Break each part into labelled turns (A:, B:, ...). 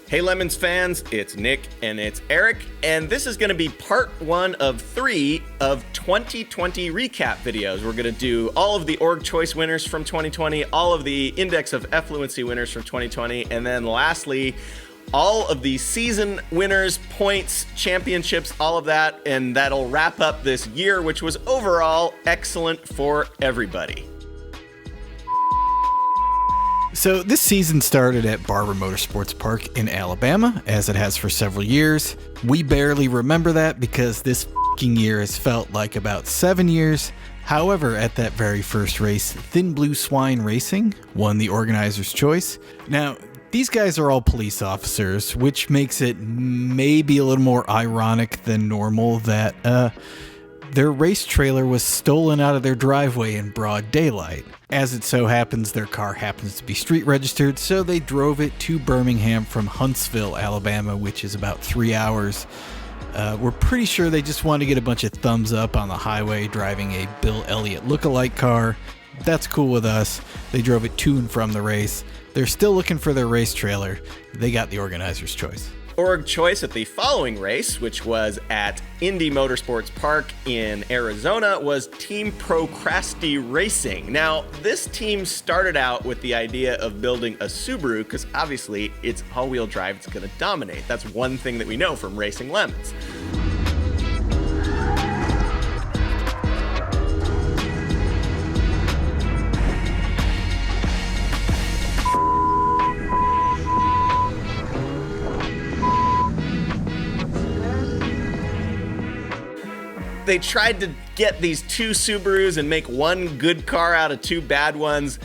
A: Hey Lemons fans, it's Nick and it's Eric, and this is going to be part 1 of 3 of 2020 recap videos. We're going to do all of the org choice winners from 2020, all of the index of effluency winners from 2020, and then lastly, all of the season winners, points, championships, all of that, and that'll wrap up this year, which was overall excellent for everybody.
B: So this season started at Barber Motorsports Park in Alabama, as it has for several years. We barely remember that because this f***ing year has felt like about 7 years. However, at that very first race, Thin Blue Swine Racing won the organizer's choice. Now, these guys are all police officers, which makes it maybe a little more ironic than normal that their race trailer was stolen out of their driveway in broad daylight. As it so happens, their car happens to be street registered, so they drove it to Birmingham from Huntsville, Alabama, which is about 3 hours. We're pretty sure they just wanted to get a bunch of thumbs up on the highway driving a Bill Elliott lookalike car. That's cool with us. They drove it to and from the race. They're still looking for their race trailer. They got the organizer's choice.
A: Org choice at the following race, which was at Indy Motorsports Park in Arizona, was Team Procrasti Racing. Now, this team started out with the idea of building a Subaru because obviously it's all-wheel drive, it's going to dominate. That's one thing that we know from racing lemons. They tried to get these 2 Subarus and make one good car out of 2 bad ones.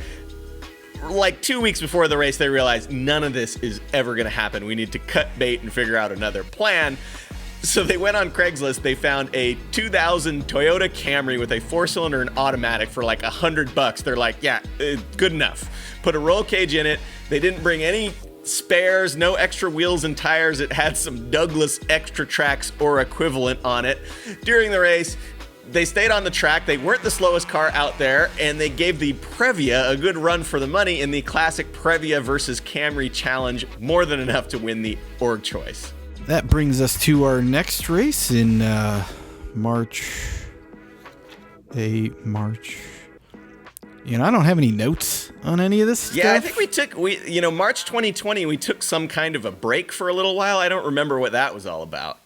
A: Like 2 weeks before the race, they realized none of this is ever going to happen. We need to cut bait and figure out another plan. So they went on Craigslist. They found a 2000 Toyota Camry with a 4-cylinder and automatic for like $100. They're like, yeah, good enough. Put a roll cage in it. They didn't bring any spares, no extra wheels and tires. It had some Douglas Extra Tracks or equivalent on it. During the race, they stayed on the track. They weren't the slowest car out there, and they gave the Previa a good run for the money in the classic Previa versus Camry challenge, more than enough to win the org choice.
B: That brings us to our next race in March. I don't have any notes on any of this stuff.
A: Yeah, I think March 2020, we took some kind of a break for a little while. I don't remember what that was all about.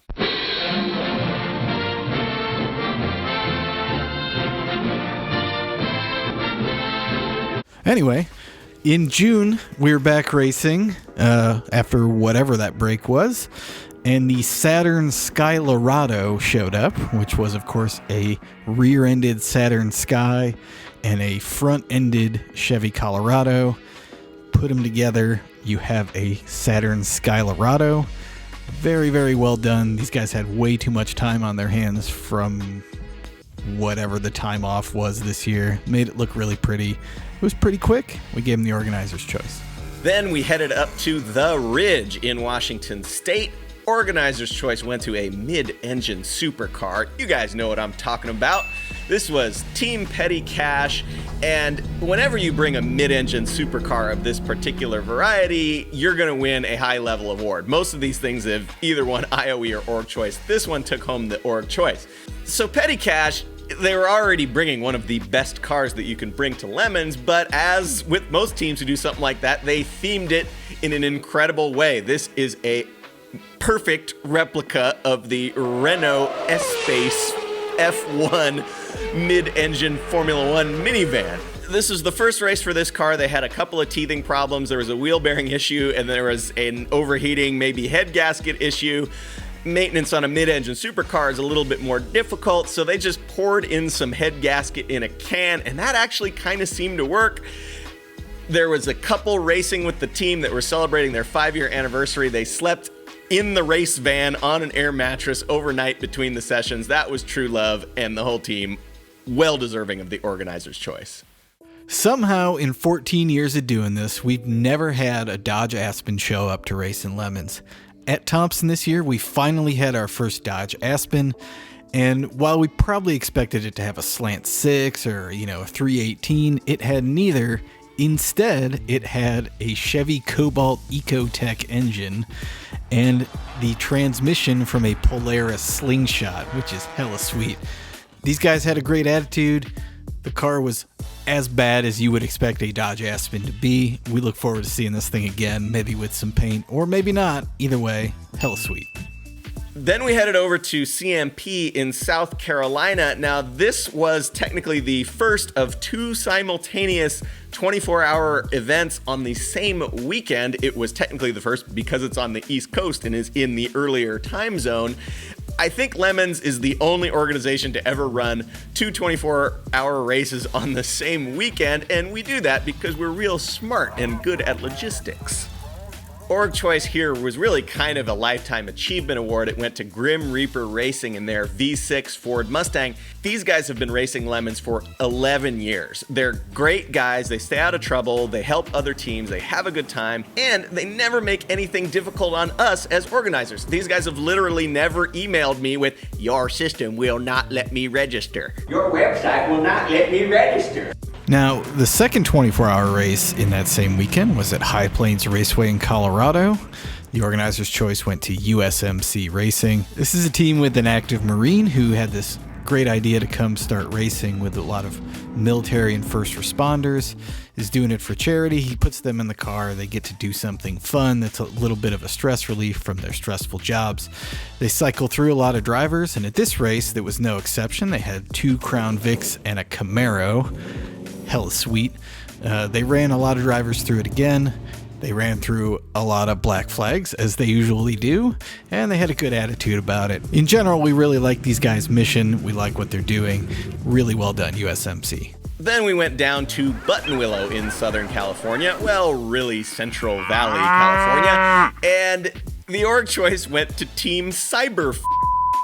B: Anyway, in June, we were back racing after whatever that break was, and the Saturn Skylorado showed up, which was, of course, a rear-ended Saturn Sky and a front-ended Chevy Colorado. Put them together, you have a Saturn Skylorado. Very, very well done. These guys had way too much time on their hands from whatever the time off was this year. Made it look really pretty. It was pretty quick. We gave them the organizer's choice.
A: Then we headed up to The Ridge in Washington State. Organizer's choice went to a mid-engine supercar. You guys know what I'm talking about. This was Team Petty Cash, and whenever you bring a mid-engine supercar of this particular variety, you're going to win a high-level award. Most of these things have either won IOE or org choice. This one took home the org choice. So Petty Cash, they were already bringing one of the best cars that you can bring to Lemons, but as with most teams who do something like that, they themed it in an incredible way. This is a perfect replica of the Renault S-Space F1 mid-engine Formula One minivan. This is the first race for this car. They had a couple of teething problems. There was a wheel bearing issue, and there was an overheating, maybe head gasket issue. Maintenance on a mid-engine supercar is a little bit more difficult, so they just poured in some head gasket in a can, and that actually kind of seemed to work. There was a couple racing with the team that were celebrating their 5-year anniversary. They slept in the race van on an air mattress overnight between the sessions. That was true love, and the whole team well deserving of the organizer's choice.
B: Somehow, in 14 years of doing this, we've never had a Dodge Aspen show up to race in Lemons. At Thompson this year, we finally had our first Dodge Aspen, and while we probably expected it to have a slant 6 or, a 318, it had neither, Instead, it had a Chevy Cobalt Ecotec engine and the transmission from a Polaris Slingshot, which is hella sweet. These guys had a great attitude. The car was as bad as you would expect a Dodge Aspen to be. We look forward to seeing this thing again, maybe with some paint, or maybe not. Either way, hella sweet.
A: Then we headed over to CMP in South Carolina. Now, this was technically the first of two simultaneous 24-hour events on the same weekend. It was technically the first because it's on the East Coast and is in the earlier time zone. I think Lemons is the only organization to ever run two 24-hour races on the same weekend, and we do that because we're real smart and good at logistics. Org choice here was really kind of a lifetime achievement award. It went to Grim Reaper Racing in their V6 Ford Mustang. These guys have been racing Lemons for 11 years. They're great guys. They stay out of trouble. They help other teams. They have a good time. And they never make anything difficult on us as organizers. These guys have literally never emailed me with, "Your system will not let me register. Your website will not let me register."
B: Now, the second 24-hour race in that same weekend was at High Plains Raceway in Colorado. The organizer's choice went to USMC Racing. This is a team with an active Marine who had this great idea to come start racing with a lot of military and first responders. Is doing it for charity. He puts them in the car. They get to do something fun that's a little bit of a stress relief from their stressful jobs. They cycle through a lot of drivers, and at this race, there was no exception. They had two Crown Vics and a Camaro. Hella sweet. They ran a lot of drivers through it again. They ran through a lot of black flags, as they usually do, and they had a good attitude about it. In general, we really like these guys' mission. We like what they're doing. Really well done, USMC.
A: Then we went down to Buttonwillow in Southern California. Well, really Central Valley, California. And the org choice went to Team Cyber.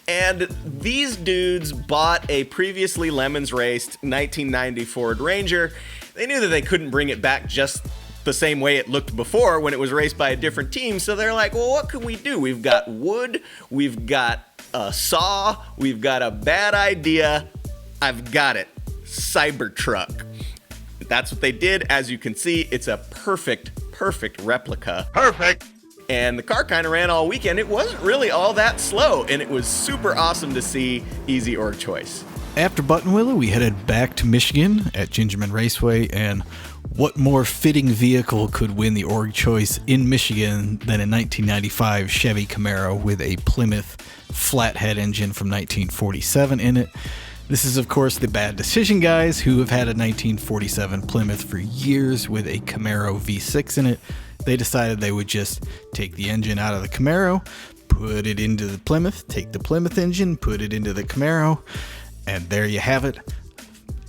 A: And these dudes bought a previously Lemons raced 1990 Ford Ranger. They knew that they couldn't bring it back just the same way it looked before when it was raced by a different team. So they're like, well, what can we do? We've got wood, we've got a saw, we've got a bad idea. I've got it. Cybertruck. That's what they did. As you can see, it's a perfect replica. Perfect. And the car kind of ran all weekend. It wasn't really all that slow, and it was super awesome to see easy org choice.
B: After Buttonwillow, we headed back to Michigan at Gingerman Raceway, and what more fitting vehicle could win the org choice in Michigan than a 1995 Chevy Camaro with a Plymouth flathead engine from 1947 in it. This is, of course, the Bad Decision guys who have had a 1947 Plymouth for years with a Camaro V6 in it. They decided they would just take the engine out of the Camaro, put it into the Plymouth, take the Plymouth engine, put it into the Camaro, and there you have it.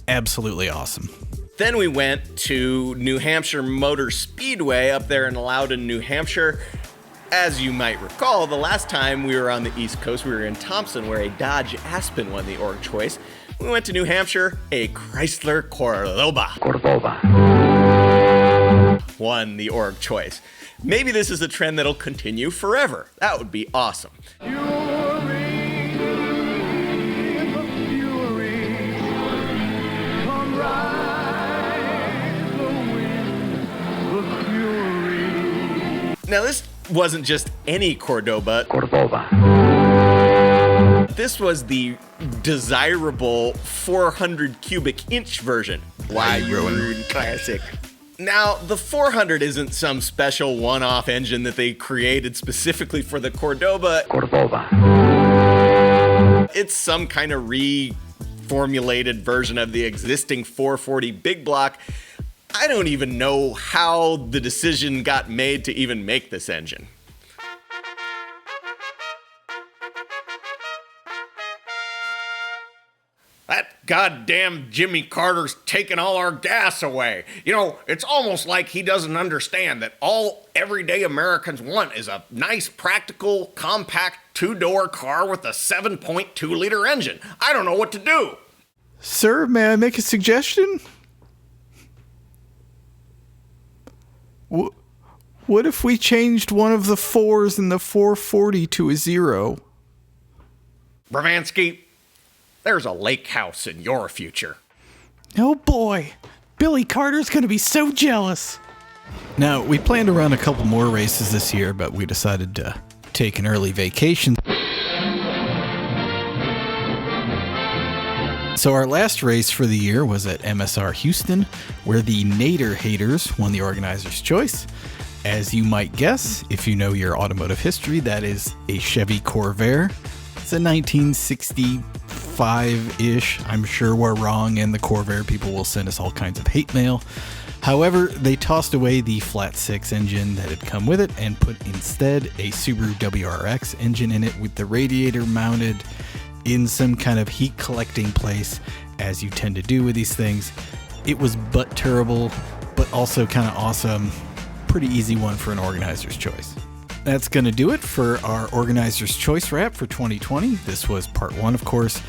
B: Absolutely awesome.
A: Then we went to New Hampshire Motor Speedway up there in Loudon, New Hampshire. As you might recall, the last time we were on the East Coast, we were in Thompson, where a Dodge Aspen won the org choice. We went to New Hampshire, a Chrysler Cordoba won the org choice. Maybe this is a trend that'll continue forever. That would be awesome. Now this wasn't just any Cordoba. This was the desirable 400 cubic inch version. Why you classic. Now, the 400 isn't some special one-off engine that they created specifically for the Cordoba. It's some kind of reformulated version of the existing 440 big block. I don't even know how the decision got made to even make this engine. That goddamn Jimmy Carter's taking all our gas away. You know, it's almost like he doesn't understand that all everyday Americans want is a nice, practical, compact, two-door car with a 7.2-liter engine. I don't know what to do.
B: Sir, may I make a suggestion? What if we changed one of the 4s in the 440 to a 0?
A: Bravansky, there's a lake house in your future.
B: Oh boy, Billy Carter's going to be so jealous. Now, we plan to run a couple more races this year, but we decided to take an early vacation. So our last race for the year was at MSR Houston, where the Nader haters won the organizer's choice. As you might guess, if you know your automotive history, that is a Chevy Corvair. It's a 1965-ish. I'm sure we're wrong, and the Corvair people will send us all kinds of hate mail. However, they tossed away the flat six engine that had come with it and put instead a Subaru WRX engine in it with the radiator mounted in some kind of heat collecting place, as you tend to do with these things. It was butt terrible, but also kind of awesome. Pretty easy one for an organizer's choice. That's going to do it for our organizer's choice wrap for 2020. This was part one, of course.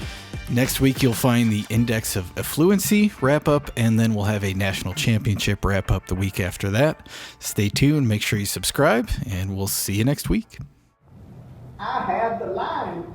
B: Next week, you'll find the Index of Affluency wrap up, and then we'll have a National Championship wrap up the week after that. Stay tuned, make sure you subscribe, and we'll see you next week.
C: I have the line.